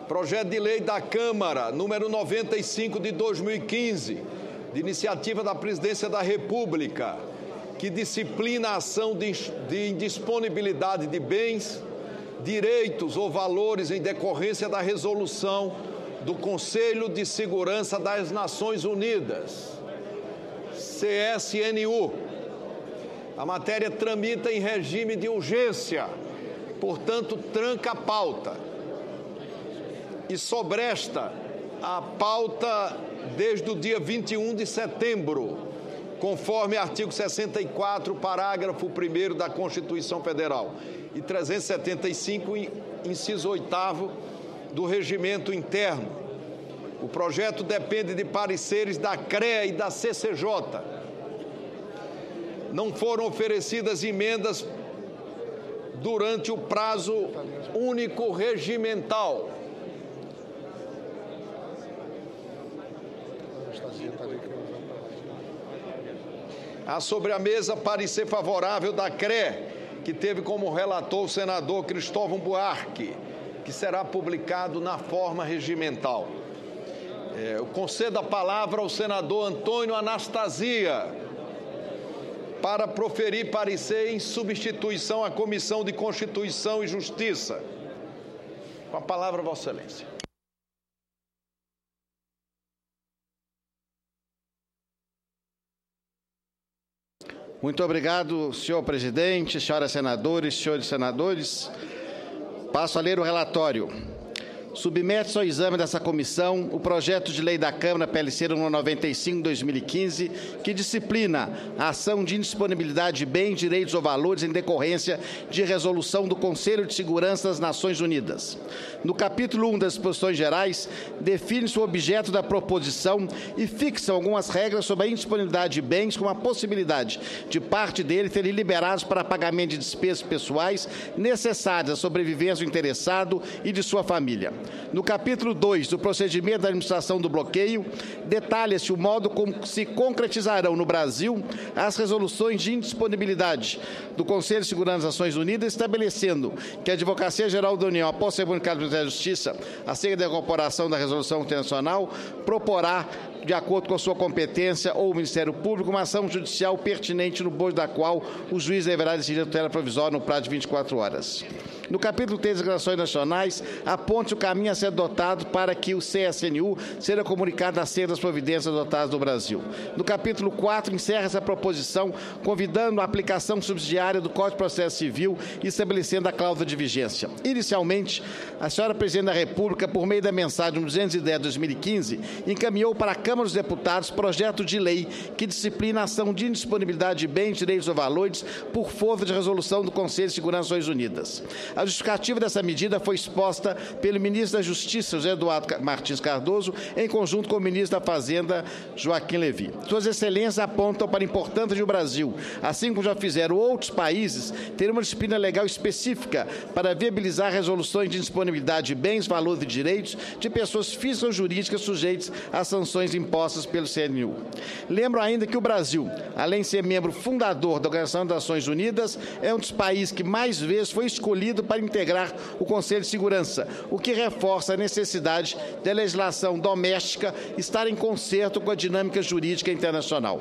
Projeto de lei da Câmara, número 95 de 2015, de iniciativa da Presidência da República, que disciplina a ação de indisponibilidade de bens, direitos ou valores em decorrência da resolução do Conselho de Segurança das Nações Unidas, CSNU. A matéria tramita em regime de urgência, portanto, tranca a pauta. E sobresta a pauta desde o dia 21 de setembro, conforme artigo 64, parágrafo 1º da Constituição Federal e 375, inciso 8º do Regimento Interno. O projeto depende de pareceres da CREA e da CCJ. Não foram oferecidas emendas durante o prazo único regimental. Há sobre a mesa parecer favorável da CRE, que teve como relator o senador Cristóvão Buarque, que será publicado na forma regimental. Eu concedo a palavra ao senador Antônio Anastasia para proferir parecer em substituição à Comissão de Constituição e Justiça. Com a palavra, Vossa Excelência. Muito obrigado, senhor presidente, senhoras senadoras, senhores senadores. Passo a ler o relatório. Submete-se ao exame dessa comissão o projeto de lei da Câmara PLC número 95/2015, que disciplina a ação de indisponibilidade de bens, direitos ou valores em decorrência de resolução do Conselho de Segurança das Nações Unidas. No capítulo 1 das disposições gerais, define-se o objeto da proposição e fixa algumas regras sobre a indisponibilidade de bens, com a possibilidade de parte dele serem liberados para pagamento de despesas pessoais necessárias à sobrevivência do interessado e de sua família. No capítulo 2 do procedimento da administração do bloqueio, detalha-se o modo como se concretizarão no Brasil as resoluções de indisponibilidade do Conselho de Segurança das Nações Unidas, estabelecendo que a Advocacia Geral da União, após ser comunicado pelo Ministério da Justiça acerca da incorporação da resolução internacional, proporá, de acordo com a sua competência ou o Ministério Público, uma ação judicial pertinente no bojo da qual o juiz deverá decidir a tutela provisória no prazo de 24 horas. No capítulo 3 das Declarações Nacionais, aponte o caminho a ser adotado para que o CSNU seja comunicado acerca das providências adotadas no Brasil. No capítulo 4, encerra-se a proposição convidando a aplicação subsidiária do Código de Processo Civil e estabelecendo a cláusula de vigência. Inicialmente, a senhora Presidente da República, por meio da mensagem 210/2015, encaminhou para a Câmara dos Deputados projeto de lei que disciplina a ação de indisponibilidade de bens, direitos ou valores por força de resolução do Conselho de Segurança das Nações Unidas. A justificativa dessa medida foi exposta pelo ministro da Justiça, José Eduardo Martins Cardoso, em conjunto com o ministro da Fazenda, Joaquim Levy. Suas excelências apontam para a importância de o Brasil, assim como já fizeram outros países, ter uma disciplina legal específica para viabilizar resoluções de disponibilidade de bens, valores e direitos de pessoas físicas ou jurídicas sujeitas às sanções impostas pelo CNU. Lembro ainda que o Brasil, além de ser membro fundador da Organização das Nações Unidas, é um dos países que mais vezes foi escolhido para integrar o Conselho de Segurança, o que reforça a necessidade da legislação doméstica estar em concerto com a dinâmica jurídica internacional.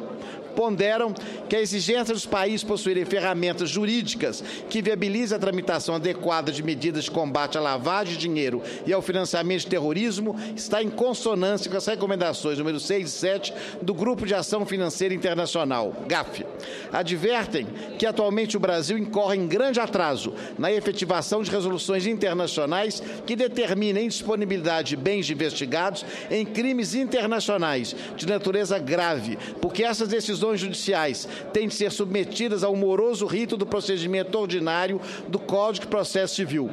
Ponderam que a exigência dos países possuírem ferramentas jurídicas que viabilizem a tramitação adequada de medidas de combate à lavagem de dinheiro e ao financiamento de terrorismo está em consonância com as recomendações número 6 e 7 do Grupo de Ação Financeira Internacional, GAF. Advertem que atualmente o Brasil incorre em grande atraso na efetivação de resoluções internacionais que determinem disponibilidade de bens investigados em crimes internacionais de natureza grave, porque essas decisões judiciais têm de ser submetidas ao moroso rito do procedimento ordinário do Código de Processo Civil.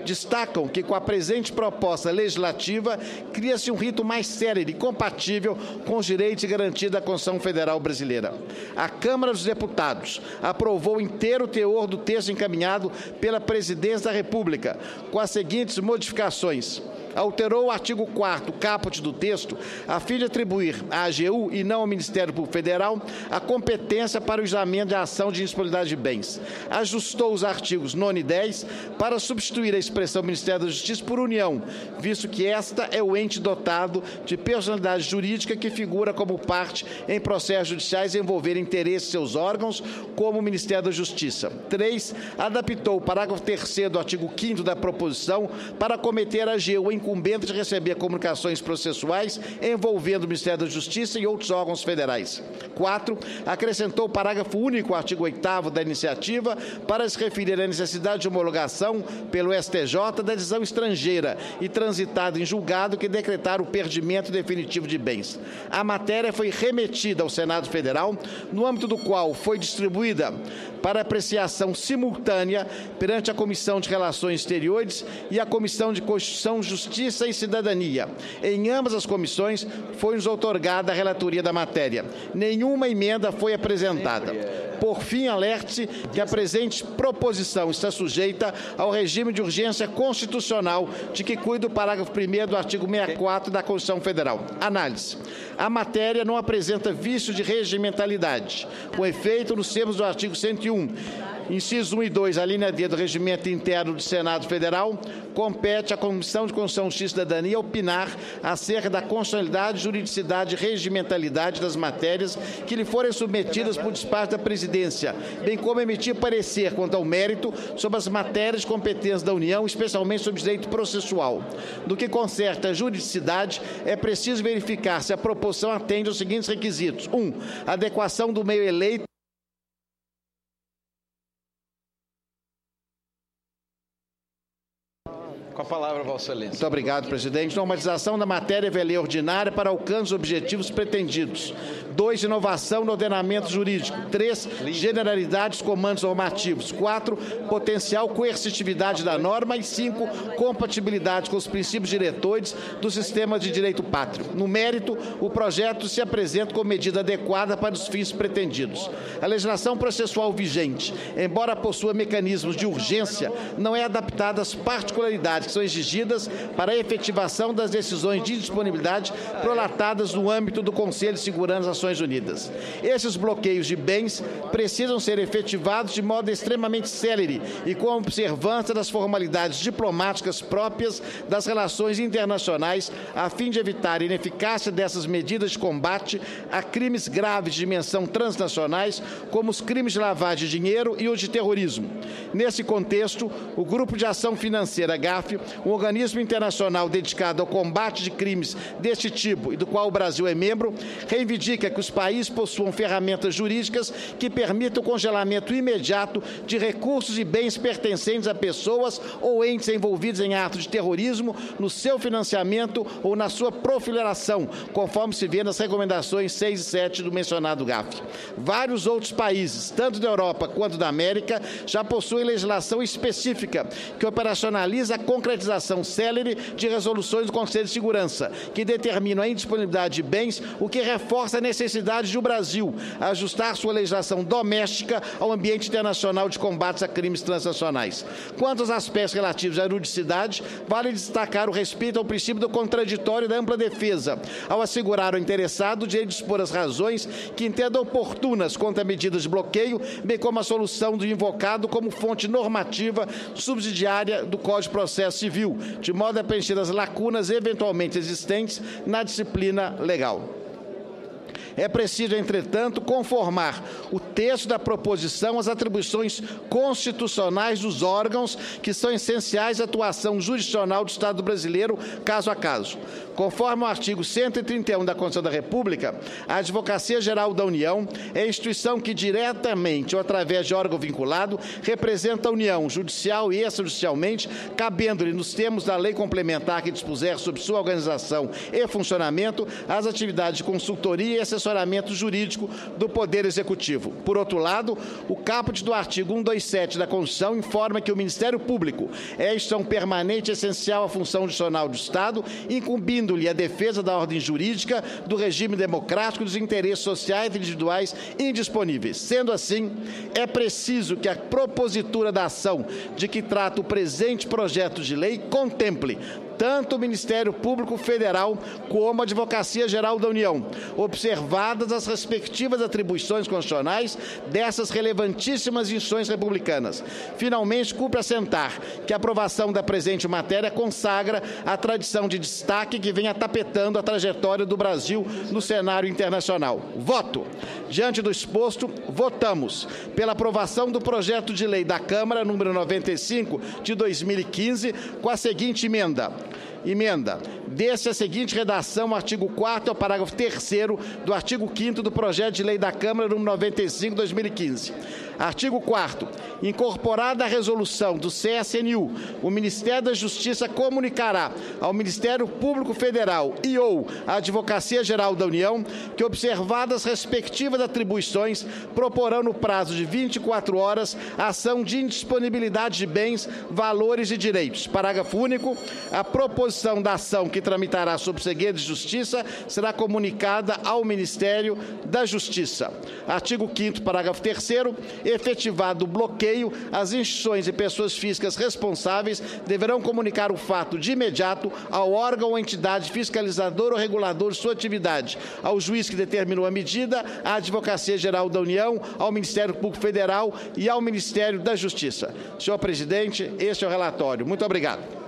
Destacam que, com a presente proposta legislativa, cria-se um rito mais célere e compatível com os direitos e garantias da Constituição Federal Brasileira. A Câmara dos Deputados aprovou o inteiro teor do texto encaminhado pela Presidência da República, com as seguintes modificações. alterou o artigo 4º, caput do texto, a fim de atribuir à AGU e não ao Ministério Público Federal a competência para o exame de ação de indisponibilidade de bens. Ajustou os artigos 9 e 10 para substituir a expressão Ministério da Justiça por União, visto que esta é o ente dotado de personalidade jurídica que figura como parte em processos judiciais envolver interesses de seus órgãos, como o Ministério da Justiça. 3. Adaptou o parágrafo 3º do artigo 5º da proposição para cometer a AGU incumbente de receber comunicações processuais envolvendo o Ministério da Justiça e outros órgãos federais. 4. Acrescentou o parágrafo único ao artigo 8º da iniciativa para se referir à necessidade de homologação pelo STJ da decisão estrangeira e transitada em julgado que decretar o perdimento definitivo de bens. A matéria foi remetida ao Senado Federal, no âmbito do qual foi distribuída para apreciação simultânea perante a Comissão de Relações Exteriores e a Comissão de Constituição, Justiça e Cidadania. Em ambas as comissões foi-nos outorgada a relatoria da matéria. Nenhuma emenda foi apresentada. Por fim, alerte que a presente proposição está sujeita ao regime de urgência constitucional de que cuida o parágrafo 1º do artigo 64 da Constituição Federal. Análise. A matéria não apresenta vício de regimentalidade. Com efeito, nos termos do artigo 101, inciso 1 e 2, a linha D do Regimento Interno do Senado Federal, compete à Comissão de Constituição, Justiça e Cidadania opinar acerca da constitucionalidade, juridicidade e regimentalidade das matérias que lhe forem submetidas por despacho da Presidência, bem como emitir parecer quanto ao mérito sobre as matérias de competência da União, especialmente sobre direito processual. No que concerne à juridicidade, é preciso verificar se a proposição atende aos seguintes requisitos. 1. Adequação do meio eleito Com a palavra, Vossa Excelência. Muito obrigado, presidente. Normalização da matéria via lei ordinária para alcance dos objetivos pretendidos. 2. Inovação no ordenamento jurídico. 3. Generalidade dos comandos normativos. 4. Potencial coercitividade da norma. E 5. Compatibilidade com os princípios diretores do sistema de direito pátrio. No mérito, o projeto se apresenta como medida adequada para os fins pretendidos. A legislação processual vigente, embora possua mecanismos de urgência, não é adaptada às particularidades que são exigidas para a efetivação das decisões de indisponibilidade prolatadas no âmbito do Conselho de Segurança das Nações Unidas. Esses bloqueios de bens precisam ser efetivados de modo extremamente célere e com a observância das formalidades diplomáticas próprias das relações internacionais, a fim de evitar a ineficácia dessas medidas de combate a crimes graves de dimensão transnacionais, como os crimes de lavagem de dinheiro e os de terrorismo. Nesse contexto, o Grupo de Ação Financeira, GAF, um organismo internacional dedicado ao combate de crimes deste tipo e do qual o Brasil é membro, reivindica que os países possuam ferramentas jurídicas que permitam o congelamento imediato de recursos e bens pertencentes a pessoas ou entes envolvidos em atos de terrorismo no seu financiamento ou na sua proliferação, conforme se vê nas recomendações 6 e 7 do mencionado GAF. Vários outros países, tanto da Europa quanto da América, já possuem legislação específica que operacionaliza a concretização célere de resoluções do Conselho de Segurança, que determinam a indisponibilidade de bens, o que reforça a necessidade de o Brasil ajustar sua legislação doméstica ao ambiente internacional de combates a crimes transnacionais. Quanto aos aspectos relativos à juridicidade, vale destacar o respeito ao princípio do contraditório e da ampla defesa, ao assegurar ao interessado o direito de expor as razões que entenda oportunas contra medidas de bloqueio, bem como a solução do invocado como fonte normativa subsidiária do Código de Processo Civil, de modo a preencher as lacunas eventualmente existentes na disciplina legal. É preciso, entretanto, conformar o texto da proposição às atribuições constitucionais dos órgãos que são essenciais à atuação jurisdicional do Estado brasileiro, caso a caso. Conforme o artigo 131 da Constituição da República, a Advocacia Geral da União é a instituição que, diretamente ou através de órgão vinculado, representa a União, judicial e extrajudicialmente, cabendo-lhe, nos termos da lei complementar que dispuser sobre sua organização e funcionamento, as atividades de consultoria e assessoramento jurídico do Poder Executivo. Por outro lado, o caput do artigo 127 da Constituição informa que o Ministério Público é a instituição permanente e essencial à função jurisdicional do Estado, incumbindo-lhe a defesa da ordem jurídica, do regime democrático e dos interesses sociais e individuais indisponíveis. Sendo assim, é preciso que a propositura da ação de que trata o presente projeto de lei contemple, tanto o Ministério Público Federal como a Advocacia Geral da União, observadas as respectivas atribuições constitucionais dessas relevantíssimas instituições republicanas. Finalmente, cumpre assentar que a aprovação da presente matéria consagra a tradição de destaque que vem atapetando a trajetória do Brasil no cenário internacional. Voto. Diante do exposto, votamos pela aprovação do projeto de lei da Câmara, número 95, de 2015, com a seguinte emenda. Desse a seguinte redação, artigo 4º ao parágrafo 3º do artigo 5º do projeto de lei da Câmara, número 95, 2015. Artigo 4º. Incorporada a resolução do CSNU, o Ministério da Justiça comunicará ao Ministério Público Federal e ou à Advocacia Geral da União que, observadas respectivas atribuições, proporão no prazo de 24 horas a ação de indisponibilidade de bens, valores e direitos. Parágrafo único. A proposição da ação que tramitará sob segredo de justiça será comunicada ao Ministério da Justiça. Artigo 5º, parágrafo 3º. Efetivado o bloqueio, as instituições e pessoas físicas responsáveis deverão comunicar o fato de imediato ao órgão ou entidade fiscalizador ou regulador de sua atividade, ao juiz que determinou a medida, à Advocacia Geral da União, ao Ministério Público Federal e ao Ministério da Justiça. Senhor presidente, este é o relatório. Muito obrigado.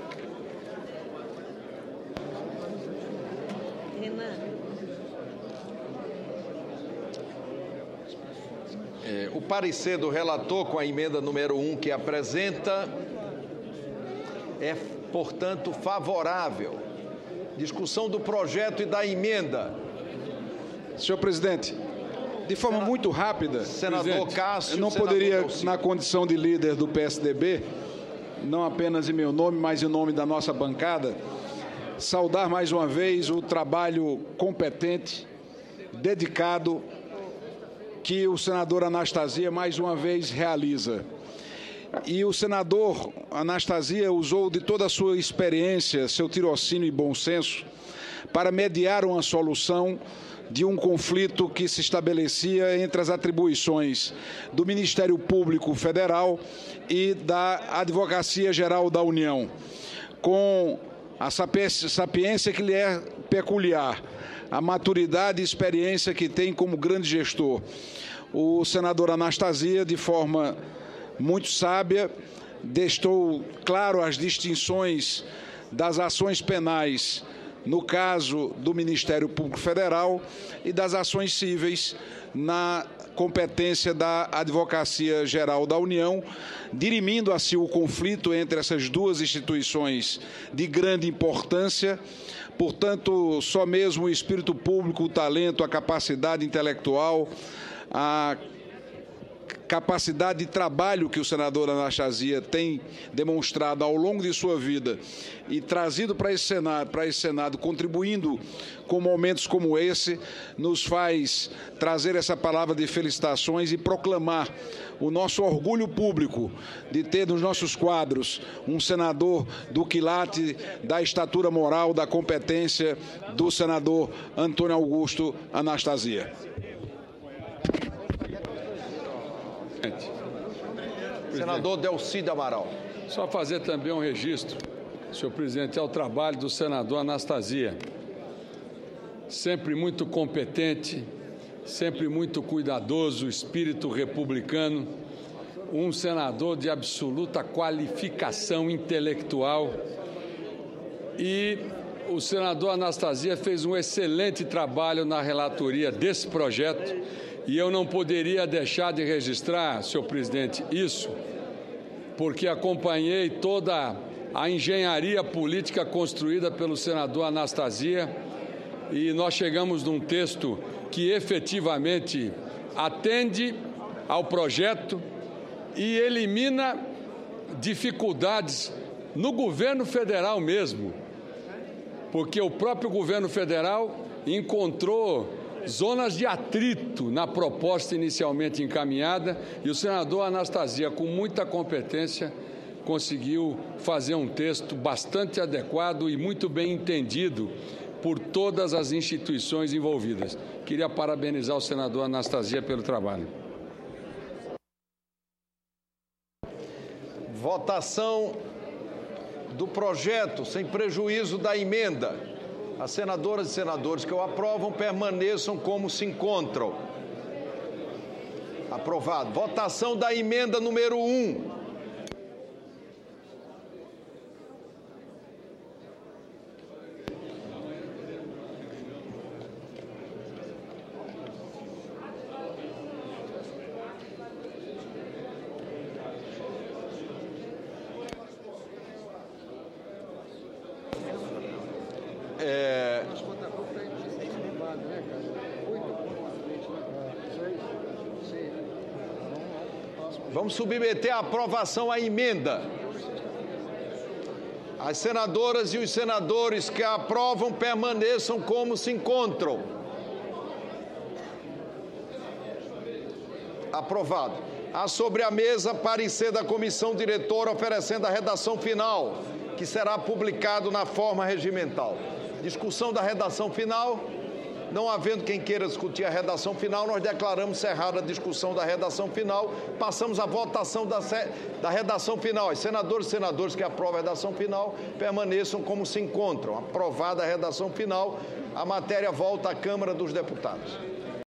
O parecer do relator com a emenda número 1 que apresenta é, portanto, favorável. Discussão do projeto e da emenda. Senhor presidente, de forma muito rápida, senador Cássio, eu não poderia, na condição de líder do PSDB, não apenas em meu nome, mas em nome da nossa bancada, saudar mais uma vez o trabalho competente, dedicado, que o senador Anastasia mais uma vez realiza. E o senador Anastasia usou de toda a sua experiência, seu tirocínio e bom senso, para mediar uma solução de um conflito que se estabelecia entre as atribuições do Ministério Público Federal e da Advocacia Geral da União, com a sapiência que lhe é peculiar, a maturidade e experiência que tem como grande gestor. O senador Anastasia, de forma muito sábia, deixou claro as distinções das ações penais no caso do Ministério Público Federal e das ações cíveis na competência da Advocacia Geral da União, dirimindo assim o conflito entre essas duas instituições de grande importância. Portanto, só mesmo o espírito público, o talento, a capacidade intelectual, a capacidade de trabalho que o senador Anastasia tem demonstrado ao longo de sua vida e trazido para esse Senado, contribuindo com momentos como esse, nos faz trazer essa palavra de felicitações e proclamar o nosso orgulho público de ter nos nossos quadros um senador do quilate da estatura moral, da competência do senador Antônio Augusto Anastasia. Senador Delcídio Amaral. Só fazer também um registro, senhor presidente, ao trabalho do senador Anastasia. Sempre muito competente, sempre muito cuidadoso, espírito republicano, um senador de absoluta qualificação intelectual. E o senador Anastasia fez um excelente trabalho na relatoria desse projeto. E eu não poderia deixar de registrar, senhor presidente, isso, porque acompanhei toda a engenharia política construída pelo senador Anastasia e nós chegamos num texto que efetivamente atende ao projeto e elimina dificuldades no governo federal mesmo, porque o próprio governo federal encontrou zonas de atrito na proposta inicialmente encaminhada e o senador Anastasia, com muita competência, conseguiu fazer um texto bastante adequado e muito bem entendido por todas as instituições envolvidas. Queria parabenizar o senador Anastasia pelo trabalho. Votação do projeto, sem prejuízo da emenda. As senadoras e senadores que o aprovam permaneçam como se encontram. Aprovado. Votação da emenda número 1. Vamos submeter à aprovação a emenda. As senadoras e os senadores que a aprovam permaneçam como se encontram. Aprovado. Há sobre a mesa parecer da comissão diretora oferecendo a redação final, que será publicado na forma regimental. Discussão da redação final. Não havendo quem queira discutir a redação final, nós declaramos encerrada a discussão da redação final. Passamos à votação da redação final. Os senadores e senadoras que aprovam a redação final permaneçam como se encontram. Aprovada a redação final, a matéria volta à Câmara dos Deputados.